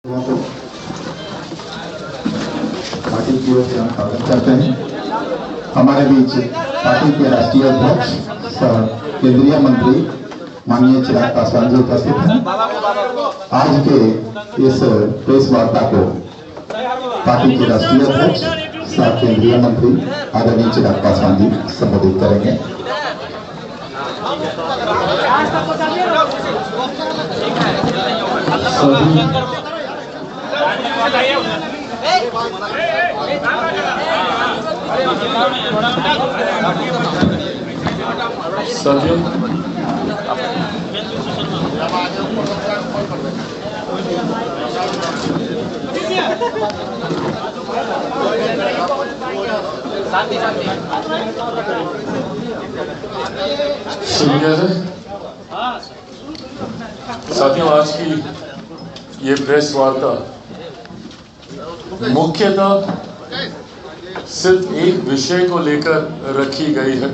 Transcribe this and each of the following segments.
तो पार्टी की ओर से हम स्वागत करते हैं। हमारे बीच पार्टी के राष्ट्रीय अध्यक्ष सह केंद्रीय मंत्री माननीय चिराग पासवान जी उपस्थित हैं। आज के इस प्रेस वार्ता को पार्टी के राष्ट्रीय अध्यक्ष सह केंद्रीय मंत्री आदरणीय चिराग पासवान जी संबोधित करेंगे। साथियों, आज की ये प्रेस वार्ता मुख्यतः सिर्फ एक विषय को लेकर रखी गई है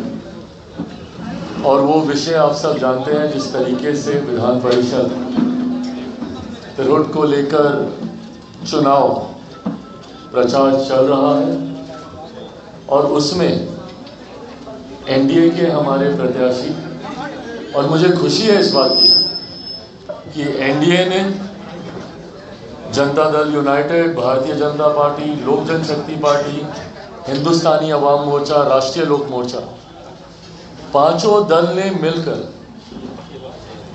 और वो विषय आप सब जानते हैं। जिस तरीके से विधान परिषद तिरहुत को लेकर चुनाव प्रचार चल रहा है और उसमें एनडीए के हमारे प्रत्याशी, और मुझे खुशी है इस बात की कि एनडीए ने जनता दल यूनाइटेड, भारतीय जनता पार्टी, लोक जनशक्ति पार्टी, हिंदुस्तानी अवाम मोर्चा, राष्ट्रीय लोक मोर्चा, पांचों दल ने मिलकर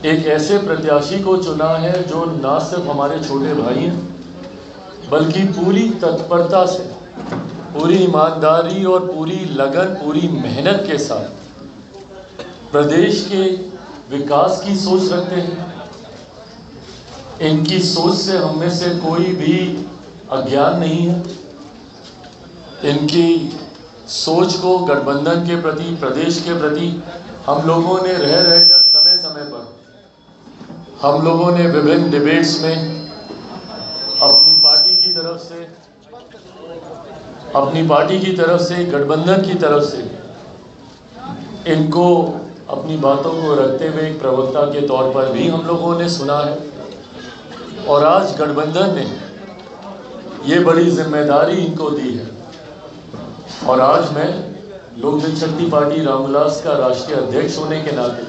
एक ऐसे प्रत्याशी को चुना है जो न सिर्फ हमारे छोटे भाई हैं बल्कि पूरी तत्परता से, पूरी ईमानदारी और पूरी लगन, पूरी मेहनत के साथ प्रदेश के विकास की सोच रखते हैं। इनकी सोच से हम में से कोई भी अज्ञान नहीं है। इनकी सोच को गठबंधन के प्रति, प्रदेश के प्रति हम लोगों ने रह रहकर समय समय पर हम लोगों ने विभिन्न डिबेट्स में अपनी पार्टी की तरफ से, गठबंधन की तरफ से इनको अपनी बातों को रखते हुए एक प्रवक्ता के तौर पर भी हम लोगों ने सुना है। और आज गठबंधन ने ये बड़ी जिम्मेदारी इनको दी है और आज मैं लोक जनशक्ति पार्टी रामविलास का राष्ट्रीय अध्यक्ष होने के नाते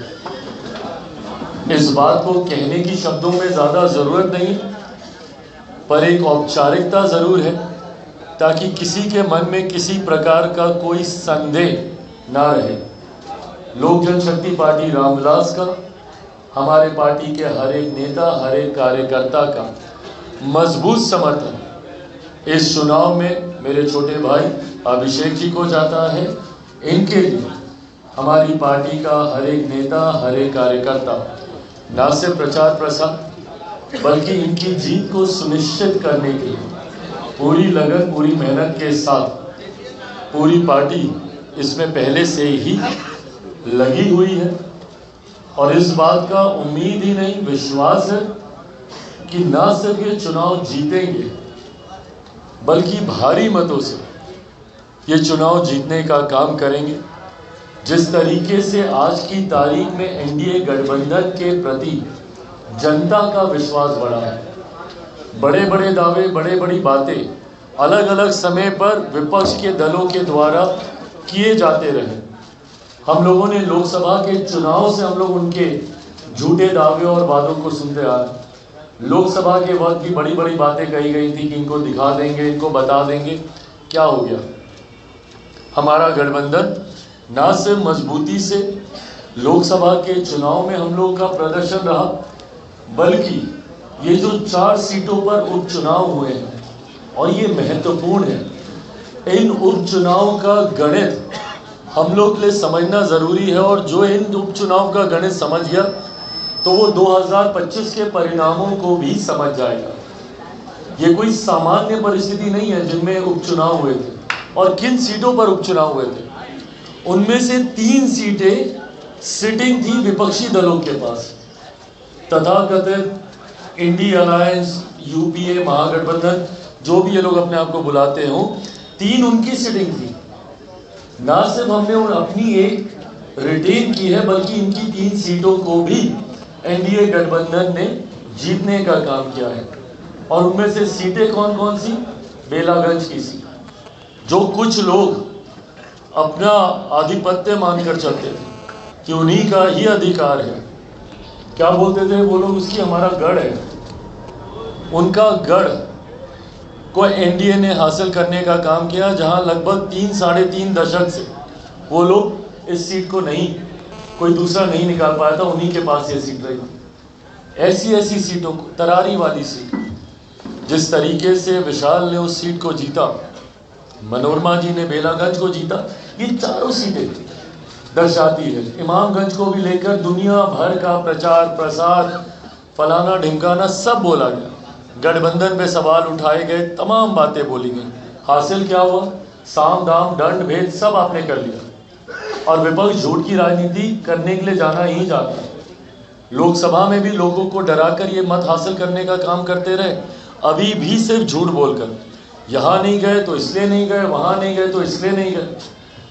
इस बात को कहने की शब्दों में ज़्यादा ज़रूरत नहीं, पर एक औपचारिकता ज़रूर है ताकि किसी के मन में किसी प्रकार का कोई संदेह ना रहे। लोक जनशक्ति पार्टी रामविलास का, हमारे पार्टी के हर एक नेता, हर एक कार्यकर्ता का मजबूत समर्थन इस चुनाव में मेरे छोटे भाई अभिषेक जी को जाता है। इनके लिए हमारी पार्टी का हर एक नेता, हर एक कार्यकर्ता न सिर्फ प्रचार प्रसार बल्कि इनकी जीत को सुनिश्चित करने के लिए पूरी लगन, पूरी मेहनत के साथ पूरी पार्टी इसमें पहले से ही लगी हुई है। और इस बात का उम्मीद ही नहीं, विश्वास है कि न सिर्फ ये चुनाव जीतेंगे बल्कि भारी मतों से ये चुनाव जीतने का काम करेंगे। जिस तरीके से आज की तारीख में एनडीए गठबंधन के प्रति जनता का विश्वास बढ़ा है, बड़े बड़े दावे, बड़े बड़ी बातें अलग अलग समय पर विपक्ष के दलों के द्वारा किए जाते रहे। हम लोगों ने लोकसभा के चुनाव से हम लोग उनके झूठे दावे और वादों को सुनते आ रहे। लोकसभा के वक्त भी बड़ी बड़ी बातें कही गई थी कि इनको दिखा देंगे, इनको बता देंगे। क्या हो गया? हमारा गठबंधन ना सिर्फ मजबूती से लोकसभा के चुनाव में हम लोगों का प्रदर्शन रहा, बल्कि ये जो 4 सीटों पर उपचुनाव हुए हैं और ये महत्वपूर्ण है, इन उपचुनाव का गणित हम लोग के लिए समझना ज़रूरी है। और जो इन उपचुनाव का गणित समझ गया तो वो 2025 के परिणामों को भी समझ जाएगा। ये कोई सामान्य परिस्थिति नहीं है जिनमें उपचुनाव हुए थे। और किन सीटों पर उपचुनाव हुए थे? उनमें से 3 सीटें सिटिंग थी विपक्षी दलों के पास। तथाकथित इंडी अलायंस, यूपीए, महागठबंधन, जो भी ये लोग अपने आप को बुलाते हों, 3 उनकी सिटिंग थी। ना सिर्फ हमने अपनी एक रिटेन की है बल्कि इनकी 3 सीटों को भी एनडीए गठबंधन ने जीतने का काम किया है। और उनमें से सीटें कौन कौन सी? बेलागंज की सीट, जो कुछ लोग अपना आधिपत्य मानकर चलते थे कि उन्हीं का ही अधिकार है। क्या बोलते थे वो लोग? उसकी हमारा गढ़ है। उनका गढ़ को एनडीए ने हासिल करने का काम किया, जहां लगभग 3-3.5 दशक से वो लोग इस सीट को नहीं, कोई दूसरा नहीं निकाल पाया था, उन्हीं के पास ये सीट रही। ऐसी ऐसी सीटों को, तरारी वाली सीट, जिस तरीके से विशाल ने उस सीट को जीता, मनोरमा जी ने बेलागंज को जीता, ये चारों सीटें दर्शाती है। इमामगंज को भी लेकर दुनिया भर का प्रचार प्रसार, फलाना ढिमकाना सब बोला गया, गठबंधन पे सवाल उठाए गए, तमाम बातें बोली गई। हासिल क्या हुआ? साम दाम दंड भेद सब आपने कर लिया। और विपक्ष झूठ की राजनीति करने के लिए जाना ही जाता है। लोकसभा में भी लोगों को डराकर ये मत हासिल करने का काम करते रहे, अभी भी सिर्फ झूठ बोलकर, यहाँ नहीं गए तो इसलिए नहीं गए, वहाँ नहीं गए तो इसलिए नहीं गए।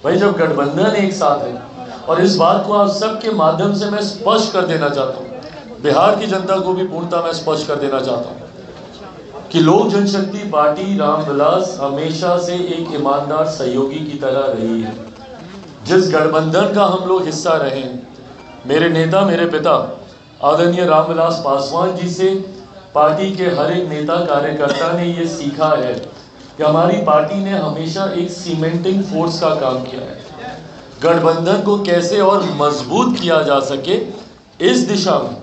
भाई जब गठबंधन एक साथ है, और इस बात को आप सबके माध्यम से मैं स्पष्ट कर देना चाहता हूँ, बिहार की जनता को भी पूर्णतः मैं स्पष्ट कर देना चाहता हूँ कि लोक जनशक्ति पार्टी रामविलास हमेशा से एक ईमानदार सहयोगी की तरह रही है। जिस गठबंधन का हम लोग हिस्सा रहे हैं, मेरे नेता, मेरे पिता आदरणीय रामविलास पासवान जी से पार्टी के हर एक नेता कार्यकर्ता ने ये सीखा है कि हमारी पार्टी ने हमेशा एक सीमेंटिंग फोर्स का काम किया है। गठबंधन को कैसे और मजबूत किया जा सके, इस दिशा में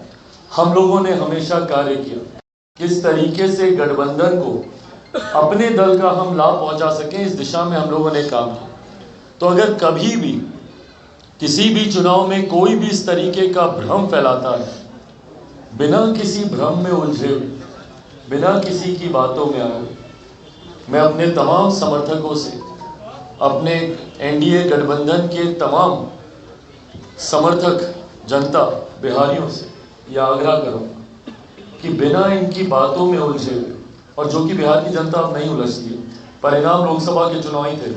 हम लोगों ने हमेशा कार्य किया। किस तरीके से गठबंधन को अपने दल का हम लाभ पहुंचा सकें, इस दिशा में हम लोगों ने काम किया। तो अगर कभी भी किसी भी चुनाव में कोई भी इस तरीके का भ्रम फैलाता है, बिना किसी भ्रम में उलझे हुए, बिना किसी की बातों में आए, मैं अपने तमाम समर्थकों से, अपने एनडीए गठबंधन के तमाम समर्थक जनता बिहारियों से यह आग्रह करूंगा कि बिना इनकी बातों में उलझे हुए, और जो कि बिहार की जनता अब नहीं उलझती है, परिणाम लोकसभा के चुनाव ही थे,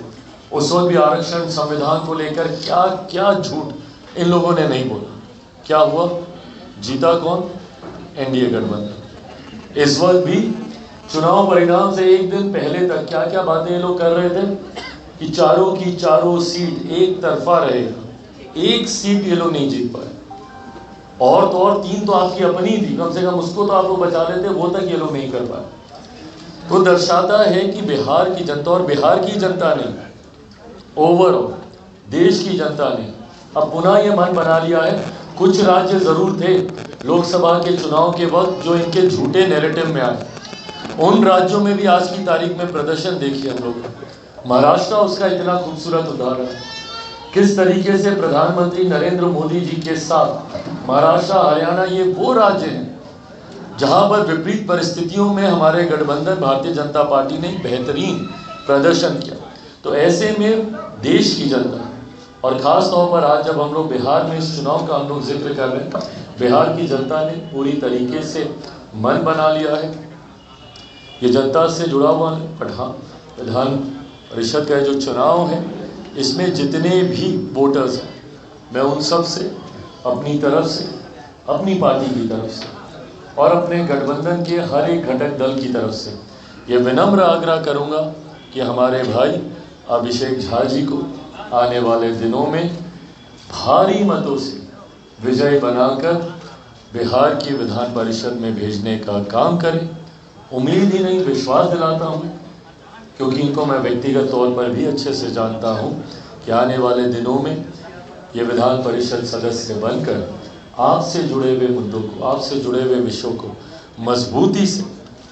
उस वक्त भी आरक्षण संविधान को लेकर क्या क्या झूठ इन लोगों ने नहीं बोला। क्या हुआ? जीता कौन? एनडीए गठबंधन। इस वक्त भी चुनाव परिणाम से एक दिन पहले तक क्या क्या बातें ये लोग कर रहे थे कि चारों की चारों सीट एक तरफा रहेगा, एक सीट ये लोग नहीं जीत पाए। और तो और 3 तो आपकी अपनी थी, कम से कम उसको तो आप लोग बचा लेते, वो तक ये लोग नहीं कर पाए। तो दर्शाता है कि बिहार की जनता, और बिहार की जनता ने ओवरऑल देश की जनता ने अब पुनः ये मन बना लिया है। कुछ राज्य जरूर थे लोकसभा के चुनाव के वक्त जो इनके झूठे नैरेटिव में आए, उन राज्यों में भी आज की तारीख में प्रदर्शन देखिए हम लोग। महाराष्ट्र उसका इतना खूबसूरत उदाहरण है, किस तरीके से प्रधानमंत्री नरेंद्र मोदी जी के साथ महाराष्ट्र, हरियाणा, ये वो राज्य हैं जहां पर विपरीत परिस्थितियों में हमारे गठबंधन भारतीय जनता पार्टी ने बेहतरीन प्रदर्शन किया। तो ऐसे में देश की जनता, और खास तौर पर आज जब हम लोग बिहार में इस चुनाव का हम लोग जिक्र कर रहे हैं, बिहार की जनता ने पूरी तरीके से मन बना लिया है। ये जनता से जुड़ा हुआ विधान परिषद का जो चुनाव है, इसमें जितने भी वोटर्स हैं, मैं उन सब से अपनी तरफ से, अपनी पार्टी की तरफ से और अपने गठबंधन के हर एक घटक दल की तरफ से ये विनम्र आग्रह करूंगा कि हमारे भाई अभिषेक झा जी को आने वाले दिनों में भारी मतों से विजय बनाकर बिहार की विधान परिषद में भेजने का काम करें। उम्मीद ही नहीं, विश्वास दिलाता हूं, क्योंकि इनको मैं व्यक्तिगत तौर पर भी अच्छे से जानता हूं कि आने वाले दिनों में ये विधान परिषद सदस्य बनकर आपसे जुड़े हुए मुद्दों को, आपसे जुड़े हुए विषयों को मजबूती से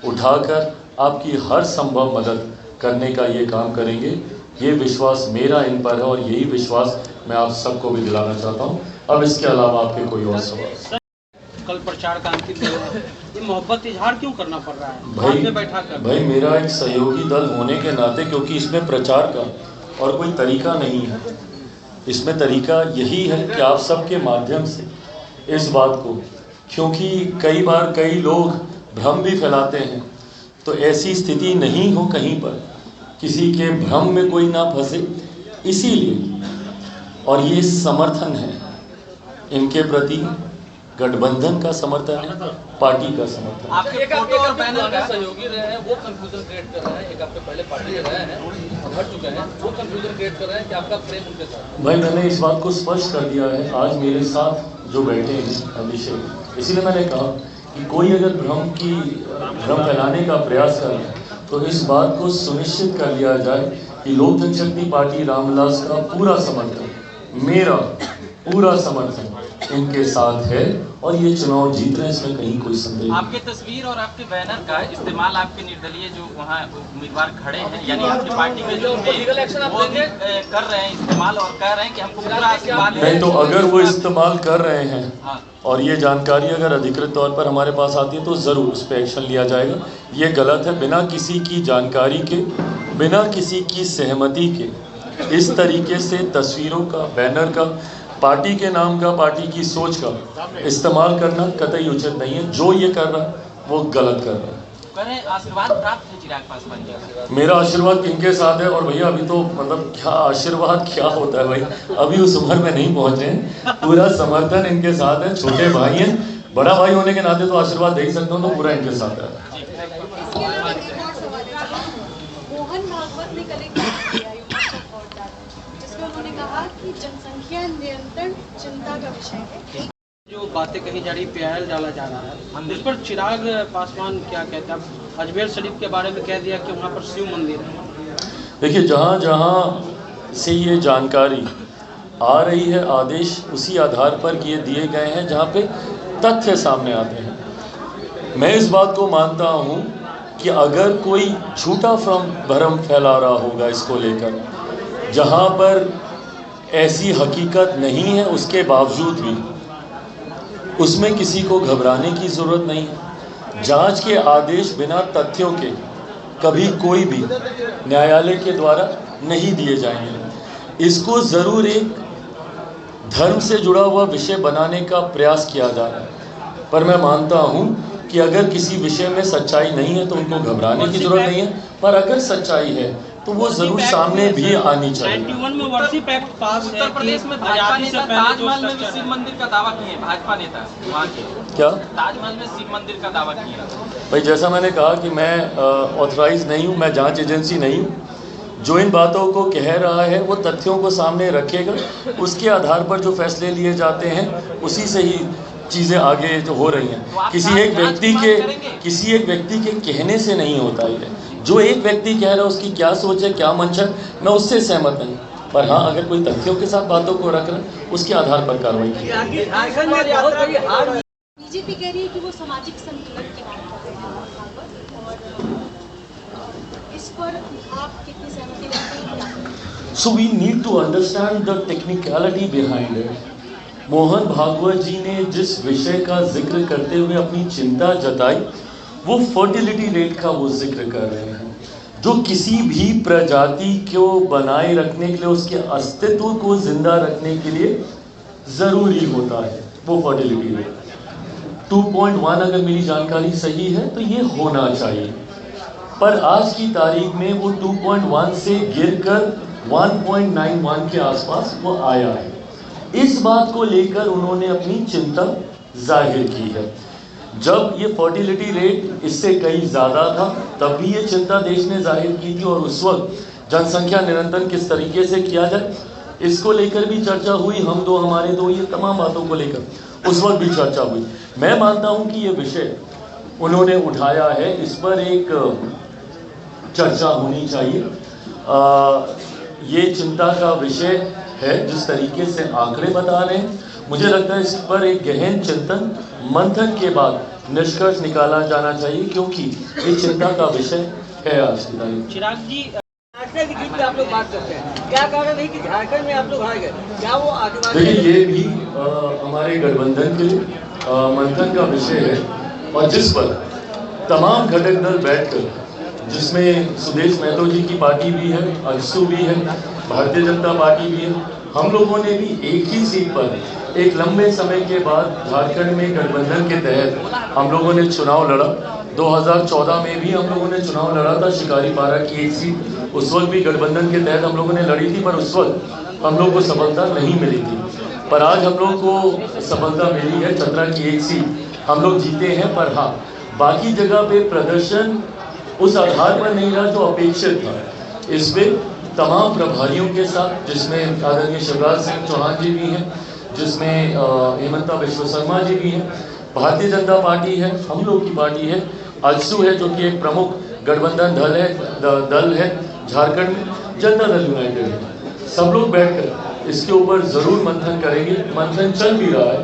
उठाकर आपकी हर संभव मदद करने का ये काम करेंगे। ये विश्वास मेरा इन पर है और यही विश्वास मैं आप सबको भी दिलाना चाहता हूँ। अब इसके अलावा आपके कोई और सवाल? कल प्रचार का अंतिम दिन है, ये मोहब्बत इजहार क्यों करना पड़ रहा है भाई मेरा एक सहयोगी दल होने के नाते, क्योंकि इसमें प्रचार का और कोई तरीका नहीं है, इसमें तरीका यही है कि आप सबके माध्यम से इस बात को, क्योंकि कई बार कई लोग भ्रम भी फैलाते हैं, तो ऐसी स्थिति नहीं हो कहीं पर किसी के भ्रम में कोई ना फंसे, इसीलिए और ये समर्थन है इनके प्रति गठबंधन का समर्थन है, पार्टी का समर्थन। आपके फोटो और बैनर का सहयोगी रहे हैं वो कंफ्यूजन क्रिएट कर रहे हैं, एक आपके पहले पार्टी में रहे हैं और हट चुके हैं, वो कंफ्यूजन क्रिएट कर रहे हैं कि आपका प्रेम उनके साथ। भाई मैंने इस बात को स्पष्ट कर दिया है आज मेरे साथ जो बैठे हैं अभिषेक, इसीलिए मैंने कहा कि कोई अगर भ्रम फैलाने का प्रयास करे तो इस बात को सुनिश्चित कर लिया जाए कि लोक जनशक्ति पार्टी रामविलास का पूरा समर्थन, मेरा पूरा समर्थन इनके साथ है और ये चुनाव जीत रहे हैं, इसमें कहीं कोई संदेह नहीं। आपके तस्वीर और आपके बैनर का इस्तेमाल आपके निर्दलीय जो वहाँ उम्मीदवार खड़े हैं यानी आपकी पार्टी के जो लीगल एक्शन आप वो लेंगे? कर रहे हैं इस्तेमाल और कह रहे हैं कि हमको पूरा आशीर्वाद नहीं तो अगर वो इस्तेमाल कर रहे हैं हाँ। और ये जानकारी अगर अधिकृत तौर पर हमारे पास आती है तो ज़रूर उस पर एक्शन लिया जाएगा। ये गलत है, बिना किसी की जानकारी के, बिना किसी की सहमति के इस तरीके से तस्वीरों का, बैनर का, पार्टी के नाम का, पार्टी की सोच का इस्तेमाल करना कतई उचित नहीं है। जो ये कर रहा है वो गलत कर रहा है। कह रहे हैं आशीर्वाद प्राप्त है चिराग पासवान जी। मेरा आशीर्वाद किनके साथ है? और भैया अभी तो मतलब क्या आशीर्वाद क्या होता है भाई, अभी उस उम्र में नहीं पहुंचे हैं। पूरा समर्थन इनके साथ है, छोटे भाई हैं, बड़ा भाई होने के नाते तो आशीर्वाद दे ही सकता हूँ, तो पूरा इनके साथ है। मोहन भागवत ने कल एक बात किया जिसमें उन्होंने कहा कि जनसंख्या नियंत्रण चिंता का विषय है। जो बातें कही जा रही, प्याल डाला जा रहा है, उस पर चिराग पासवान क्या कहते हैं? अजमेर शरीफ के बारे में कह दिया कि वहाँ पर शिव मंदिर है। देखिए, जहाँ जहाँ से ये जानकारी आ रही है, आदेश उसी आधार पर ये दिए गए हैं जहाँ पे तथ्य सामने आते हैं। मैं इस बात को मानता हूँ कि अगर कोई झूठा भ्रम फैला रहा होगा इसको लेकर, जहाँ पर ऐसी हकीकत नहीं है, उसके बावजूद भी उसमें किसी को घबराने की ज़रूरत नहीं है। जांच के आदेश बिना तथ्यों के कभी कोई भी न्यायालय के द्वारा नहीं दिए जाएंगे। इसको ज़रूर एक धर्म से जुड़ा हुआ विषय बनाने का प्रयास किया जा रहा है, पर मैं मानता हूँ कि अगर किसी विषय में सच्चाई नहीं है तो उनको घबराने की ज़रूरत नहीं है, पर अगर सच्चाई है तो वो ज़रूर सामने भी आनी चाहिए। 91 में वर्षिप एक्ट पास है। उत्तर प्रदेश में भाजपा नेता ताजमहल में भी शिव मंदिर का दावा किए हैं, भाजपा नेता वहाँ के। क्या ताजमहल में शिव मंदिर का दावा किए हैं? भाई, जैसा मैंने कहा कि मैं ऑथराइज नहीं हूँ, मैं जांच एजेंसी नहीं हूँ। जो इन बातों को कह रहा है वो तथ्यों को सामने रखेगा, उसके आधार पर जो फैसले लिए जाते हैं उसी से ही चीज़ें आगे जो हो रही हैं। किसी एक व्यक्ति के कहने से नहीं होता है। जो एक व्यक्ति कह रहा है उसकी क्या सोच है, क्या मंशा है, मैं उससे सहमत नहीं, पर हाँ अगर कोई तथ्यों के साथ बातों को रख रहा है उसके आधार पर कार्रवाई की। बीजेपी कह रही है कि वो सामाजिक संतुलन की बात कर रहे हैं और इस पर आप कितनी सहमति रखते हैं? So we need to understand the technicality behind it. Mohan Bhagwat ji ने जिस विषय का जिक्र करते हुए अपनी चिंता जताई वो फर्टिलिटी रेट का वो जिक्र कर रहे हैं, जो किसी भी प्रजाति को बनाए रखने के लिए, उसके अस्तित्व को जिंदा रखने के लिए ज़रूरी होता है वो फर्टिलिटी रेट 2.1। अगर मेरी जानकारी सही है तो ये होना चाहिए, पर आज की तारीख में वो 2.1 से गिरकर 1.91 के आसपास वो आया है। इस बात को लेकर उन्होंने अपनी चिंता जाहिर की है। जब ये फर्टिलिटी रेट इससे कहीं ज़्यादा था तब भी ये चिंता देश ने जाहिर की थी, और उस वक्त जनसंख्या नियंत्रण किस तरीके से किया जाए इसको लेकर भी चर्चा हुई। हम दो हमारे दो, ये तमाम बातों को लेकर उस वक्त भी चर्चा हुई। मैं मानता हूँ कि ये विषय उन्होंने उठाया है, इस पर एक चर्चा होनी चाहिए। ये चिंता का विषय है जिस तरीके से आंकड़े बता रहे हैं। मुझे लगता है इस पर एक गहन चिंतन मंथन के बाद निष्कर्ष निकाला जाना चाहिए, क्योंकि ये चिंता का विषय है आज की तारीख। चिराग जी, झारखंड की जीत पे आप लोग बात करते हैं, क्या कारण है कि झारखंड में आप लोग हार गए? क्या वो आदिवासी? देखिए, ये भी हमारे गठबंधन के मंथन का विषय है, और जिस पर तमाम घटक दल बैठकर, जिसमें सुदेश महतो जी की पार्टी भी है, अजसू भी है, भारतीय जनता पार्टी भी है, हम लोगों ने भी एक ही सीट पर एक लंबे समय के बाद झारखंड में गठबंधन के तहत हम लोगों ने चुनाव लड़ा। 2014 में भी हम लोगों ने चुनाव लड़ा था, शिकारी पारा की एक सीट उस वक्त भी गठबंधन के तहत हम लोगों ने लड़ी थी, पर उस वक्त हम लोग को सफलता नहीं मिली थी। पर आज हम लोग को सफलता मिली है। चतरा की एक सीट हम लोग जीते हैं, पर हाँ बाकी जगह पे प्रदर्शन उस आधार पर नहीं रहा जो अपेक्षित था। इस पे तमाम प्रभारियों के साथ, जिसमें आदरणीय शिवराज सिंह चौहान जी भी हैं, जिसमें हेमंता विश्व शर्मा जी भी हैं, भारतीय जनता पार्टी है, हम लोग की पार्टी है, आजसू है जो कि एक प्रमुख गठबंधन दल है झारखंड में, जनता दल यूनाइटेड है। सब लोग बैठकर इसके ऊपर ज़रूर मंथन करेंगे। मंथन चल भी रहा है,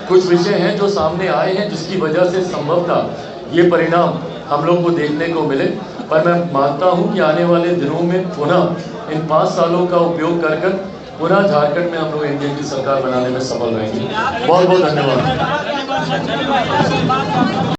कुछ विषय हैं जो सामने आए हैं जिसकी वजह से संभवतः ये परिणाम हम लोग को देखने को मिले। पर मैं मानता हूं कि आने वाले दिनों में पुनः इन 5 सालों का उपयोग कर पुनः झारखंड में हम लोग एनडीए की सरकार बनाने में सफल रहेंगे। बहुत बहुत धन्यवाद।